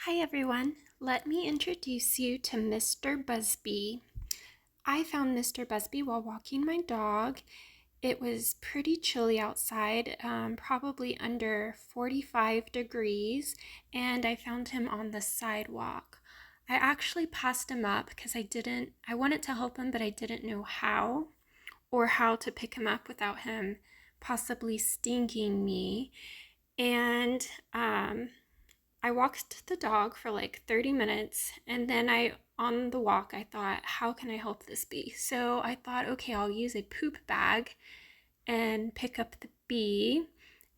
Hi everyone, let me introduce you to Mr. Busby. I found Mr. Busby while walking my dog. It was pretty chilly outside, probably under 45 degrees, and I found him on the sidewalk. I actually passed him up because I wanted to help him, but I didn't know how or how to pick him up without him possibly stinging me. And I walked the dog for like 30 minutes, and then on the walk, I thought, how can I help this bee? So I thought, okay, I'll use a poop bag and pick up the bee,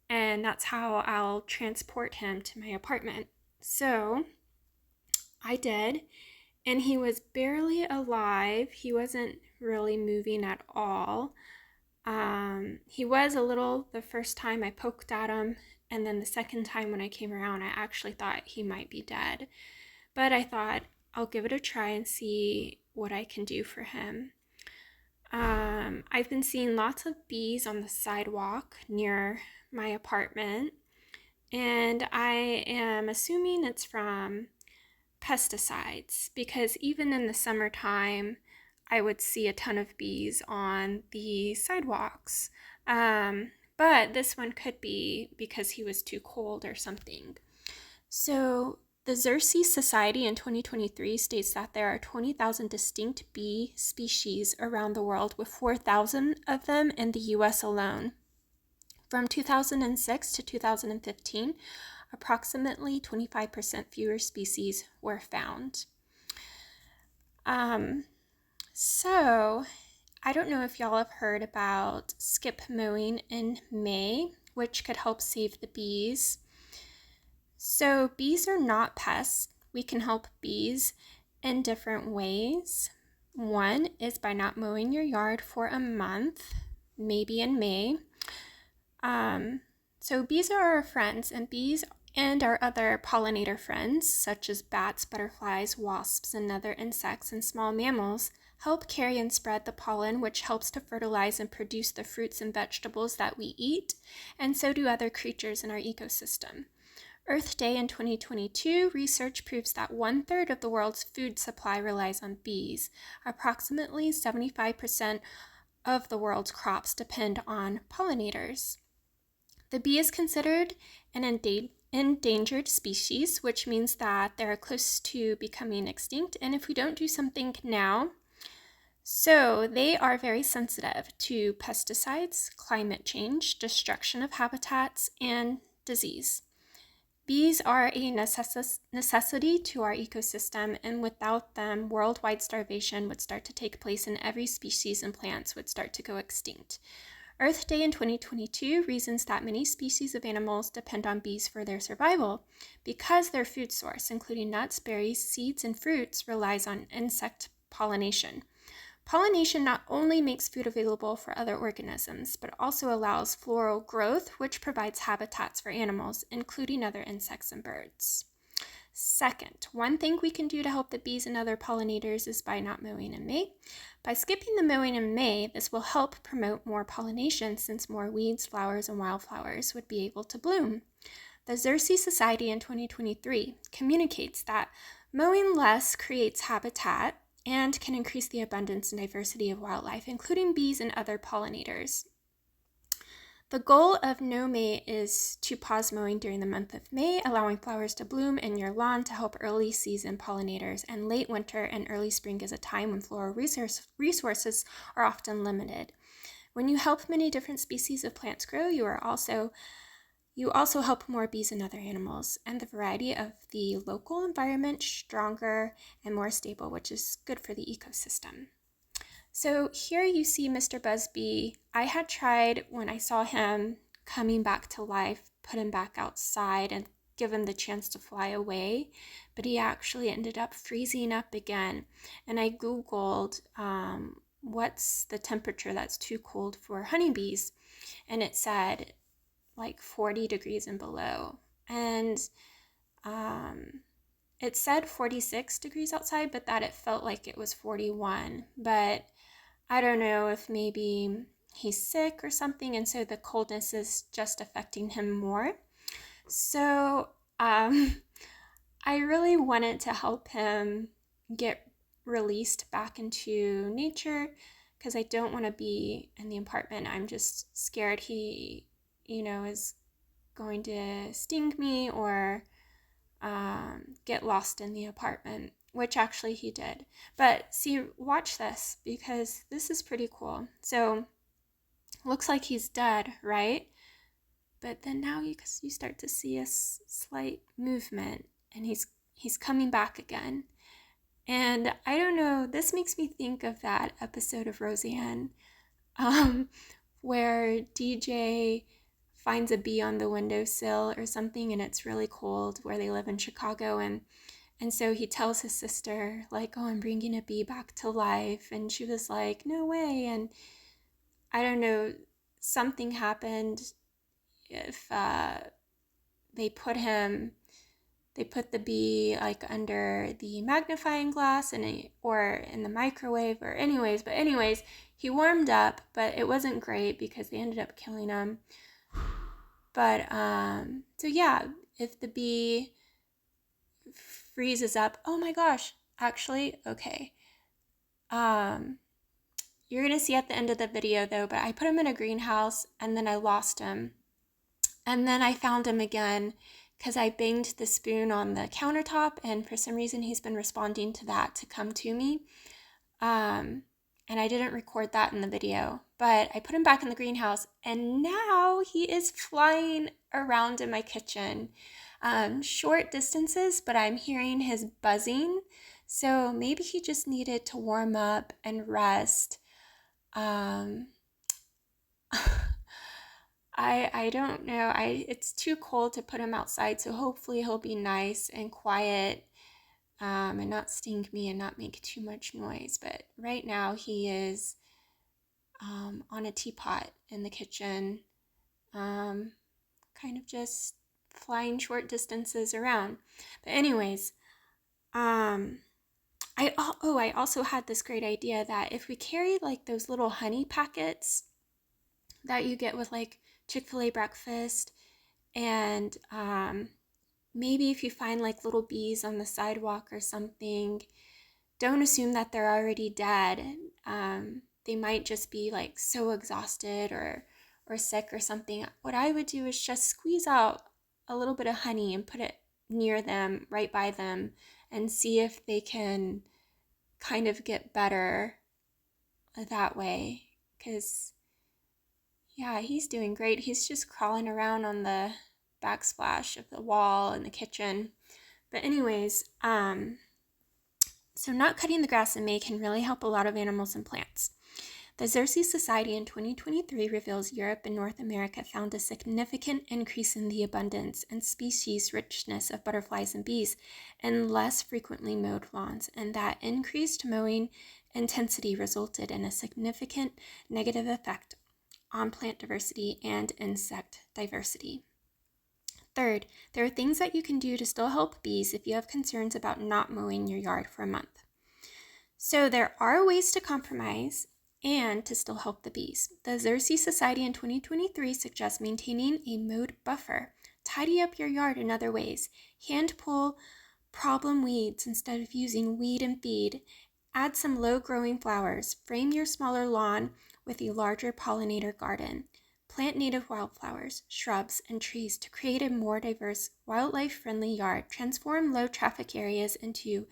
and that's how I'll transport him to my apartment. So I did, and he was barely alive. He wasn't really moving at all. He was a little the first time I poked at him, and then the second time when I came around, I actually thought he might be dead. But I thought I'll give it a try and see what I can do for him. I've been seeing lots of bees on the sidewalk near my apartment, and I am assuming it's from pesticides because even in the summertime, I would see a ton of bees on the sidewalks. But this one could be because he was too cold or something. So, the Xerces Society in 2023 states that there are 20,000 distinct bee species around the world, with 4,000 of them in the US alone. From 2006 to 2015, approximately 25% fewer species were found. So, I don't know if y'all have heard about skip mowing in May, which could help save the bees. So, bees are not pests. We can help bees in different ways. One is by not mowing your yard for a month, maybe in May. So bees are our friends, and bees and our other pollinator friends, such as bats, butterflies, wasps, and other insects and small mammals, help carry and spread the pollen, which helps to fertilize and produce the fruits and vegetables that we eat, and so do other creatures in our ecosystem. Earth Day in 2022, research proves that 1/3 of the world's food supply relies on bees. Approximately 75% of the world's crops depend on pollinators. The bee is considered an endangered species, which means that they're close to becoming extinct, and if we don't do something now, so they are very sensitive to pesticides, climate change, destruction of habitats, and disease. Bees are a necessity to our ecosystem, and without them, worldwide starvation would start to take place and every species and plants would start to go extinct. Earth Day in 2022 reasons that many species of animals depend on bees for their survival because their food source, including nuts, berries, seeds, and fruits, relies on insect pollination. Pollination not only makes food available for other organisms, but also allows floral growth, which provides habitats for animals, including other insects and birds. Second, one thing we can do to help the bees and other pollinators is by not mowing in May. By skipping the mowing in May, this will help promote more pollination since more weeds, flowers, and wildflowers would be able to bloom. The Xerces Society in 2023 communicates that mowing less creates habitat and can increase the abundance and diversity of wildlife, including bees and other pollinators. The goal of No May is to pause mowing during the month of May, allowing flowers to bloom in your lawn to help early season pollinators, and late winter and early spring is a time when floral resources are often limited. When you help many different species of plants grow, you also help more bees and other animals, and the variety of the local environment stronger and more stable, which is good for the ecosystem. So here you see Mr. Busby. I had tried, when I saw him coming back to life, put him back outside and give him the chance to fly away, but he actually ended up freezing up again. And I Googled what's the temperature that's too cold for honeybees, and it said like 40 degrees and below. And it said 46 degrees outside, but that it felt like it was 41. But I don't know if maybe he's sick or something, and so the coldness is just affecting him more. So I really wanted to help him get released back into nature because I don't want to be in the apartment. I'm just scared he, is going to sting me or get lost in the apartment, which actually he did. But see, watch this because this is pretty cool. So, looks like he's dead, right? But then now you start to see a slight movement, and he's coming back again. And I don't know, this makes me think of that episode of Roseanne, um, where DJ finds a bee on the windowsill or something, and it's really cold where they live in Chicago, and so he tells his sister, like, oh, I'm bringing a bee back to life, and she was like, no way. And I don't know, something happened. If they put the bee like under the magnifying glass or in the microwave, or anyways, he warmed up, but it wasn't great because they ended up killing him. But so yeah, if the bee freezes up, oh my gosh, actually, okay. You're gonna see at the end of the video though, but I put him in a greenhouse and then I lost him. And then I found him again because I banged the spoon on the countertop, and for some reason he's been responding to that to come to me. And I didn't record that in the video, but I put him back in the greenhouse, and now he is flying around in my kitchen. Short distances, but I'm hearing his buzzing. So maybe he just needed to warm up and rest. I don't know. It's too cold to put him outside, so hopefully he'll be nice and quiet, and not sting me and not make too much noise. But right now he is on a teapot in the kitchen, kind of just flying short distances around. But anyways, I also had this great idea that if we carry like those little honey packets that you get with like Chick-fil-A breakfast, and maybe if you find like little bees on the sidewalk or something, don't assume that they're already dead. They might just be like so exhausted or sick or something. What I would do is just squeeze out a little bit of honey and put it near them, right by them, and see if they can kind of get better that way. Because yeah, he's doing great. He's just crawling around on the backsplash of the wall in the kitchen. But anyways, so not cutting the grass in May can really help a lot of animals and plants. The Xerces Society in 2023 reveals Europe and North America found a significant increase in the abundance and species richness of butterflies and bees in less frequently mowed lawns, and that increased mowing intensity resulted in a significant negative effect on plant diversity and insect diversity. Third, there are things that you can do to still help bees if you have concerns about not mowing your yard for a month. So there are ways to compromise and to still help the bees. The Xerces Society in 2023 suggests maintaining a mowed buffer. Tidy up your yard in other ways. Hand pull problem weeds instead of using weed and feed. Add some low-growing flowers. Frame your smaller lawn with a larger pollinator garden. Plant native wildflowers, shrubs, and trees to create a more diverse, wildlife-friendly yard. Transform low-traffic areas into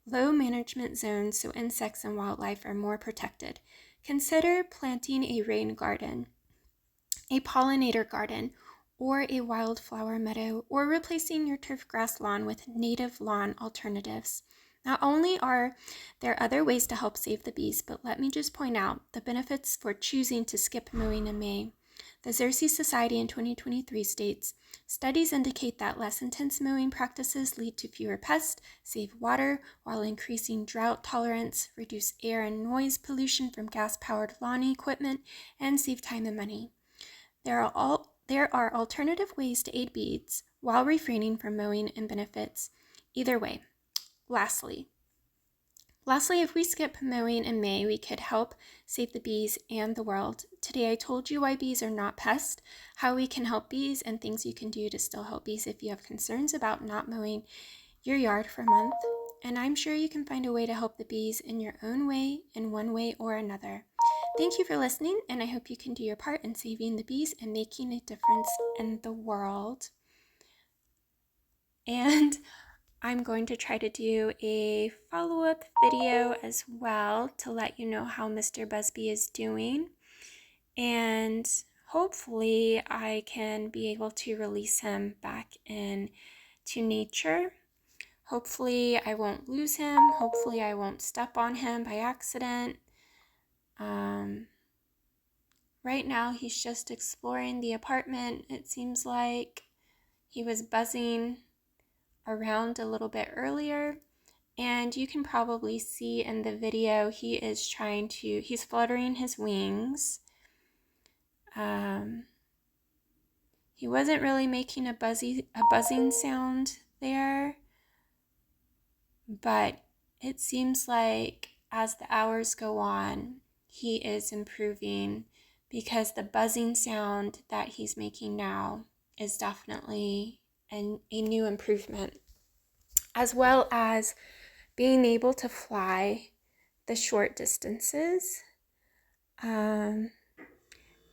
low-management zones so insects and wildlife are more protected. Consider planting a rain garden, a pollinator garden, or a wildflower meadow, or replacing your turf grass lawn with native lawn alternatives. Not only are there other ways to help save the bees, but let me just point out the benefits for choosing to skip mowing in May. The Xerces Society in 2023 states, studies indicate that less intense mowing practices lead to fewer pests, save water while increasing drought tolerance, reduce air and noise pollution from gas-powered lawn equipment, and save time and money. There are alternative ways to aid bees while refraining from mowing and benefits either way. Lastly, if we skip mowing in May, we could help save the bees and the world. Today I told you why bees are not pests, how we can help bees, and things you can do to still help bees if you have concerns about not mowing your yard for a month, and I'm sure you can find a way to help the bees in your own way, in one way or another. Thank you for listening, and I hope you can do your part in saving the bees and making a difference in the world. And I'm going to try to do a follow-up video as well to let you know how Mr. Busby is doing. And hopefully I can be able to release him back into nature. Hopefully I won't lose him. Hopefully I won't step on him by accident. Right now he's just exploring the apartment. It seems like he was buzzing around a little bit earlier, and you can probably see in the video he's fluttering his wings. He wasn't really making a buzzing sound there, but it seems like as the hours go on, he is improving, because the buzzing sound that he's making now is definitely a new improvement, as well as being able to fly the short distances.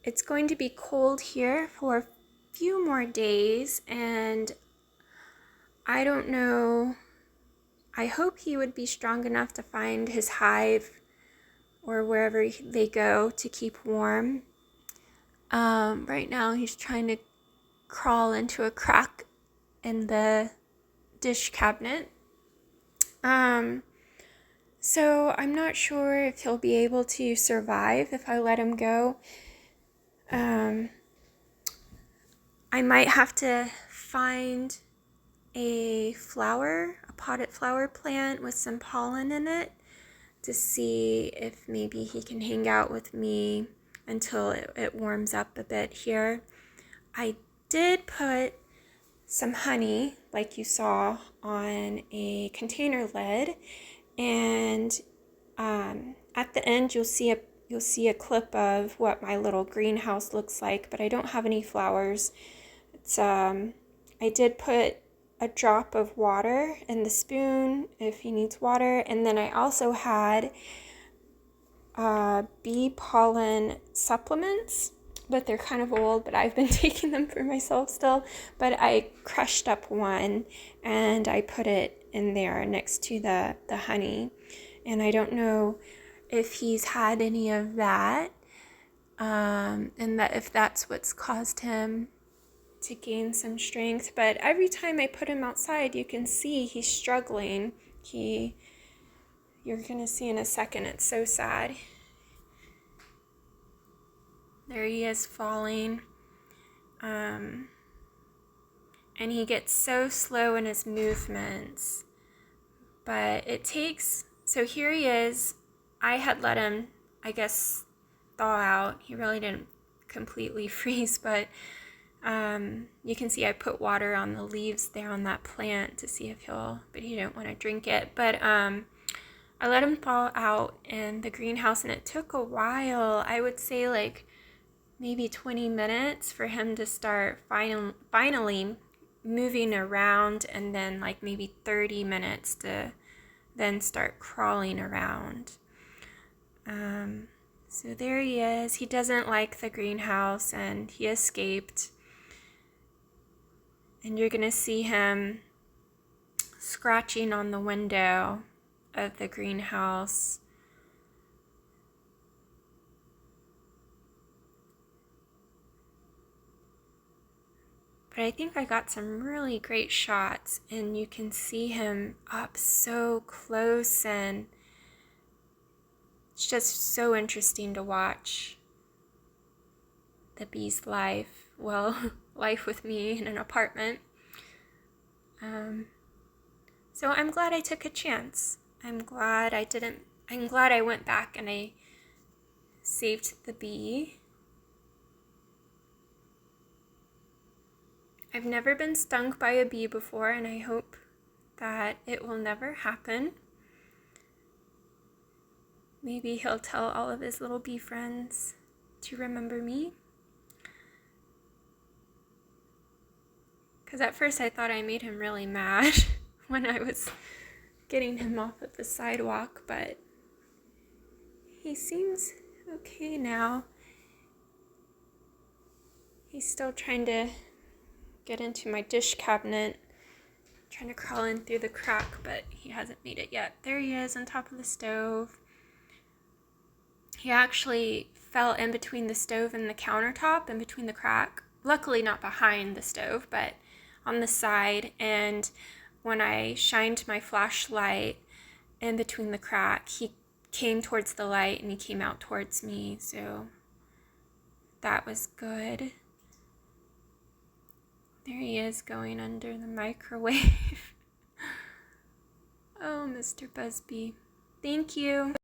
It's going to be cold here for a few more days, and I don't know. I hope he would be strong enough to find his hive or wherever they go to keep warm. Right now he's trying to crawl into a crack in the dish cabinet. So I'm not sure if he'll be able to survive if I let him go. I might have to find a potted flower plant with some pollen in it, to see if maybe he can hang out with me until it warms up a bit here. I did put some honey, like you saw, on a container lid, and at the end you'll see a clip of what my little greenhouse looks like, but I don't have any flowers. I did put a drop of water in the spoon if he needs water, and then I also had bee pollen supplements, but they're kind of old, but I've been taking them for myself still. But I crushed up one and I put it in there next to the honey, and I don't know if he's had any of that, and that if that's what's caused him to gain some strength. But every time I put him outside, you can see he's struggling. You're gonna see in a second, it's so sad. There he is falling. And he gets so slow in his movements. But so here he is. I had let him, I guess, thaw out. He really didn't completely freeze, but you can see I put water on the leaves there on that plant to see if but he didn't want to drink it. But I let him thaw out in the greenhouse, and it took a while. I would say like maybe 20 minutes for him to start finally moving around, and then like maybe 30 minutes to then start crawling around. So there he is. He doesn't like the greenhouse, and he escaped. And you're gonna see him scratching on the window of the greenhouse. But I think I got some really great shots, and you can see him up so close, and it's just so interesting to watch the bee's life. Well, life with me in an apartment. So I'm glad I took a chance. I'm glad I went back and I saved the bee. I've never been stung by a bee before, and I hope that it will never happen. Maybe he'll tell all of his little bee friends to remember me. Because at first I thought I made him really mad when I was getting him off of the sidewalk, but he seems okay now. He's still trying to get into my dish cabinet, trying to crawl in through the crack, but he hasn't made it yet. There he is on top of the stove. He actually fell in between the stove and the countertop, in between the crack. Luckily not behind the stove, but on the side. And when I shined my flashlight in between the crack, he came towards the light and he came out towards me. So that was good. There he is going under the microwave. Oh, Mr. Busby. Thank you.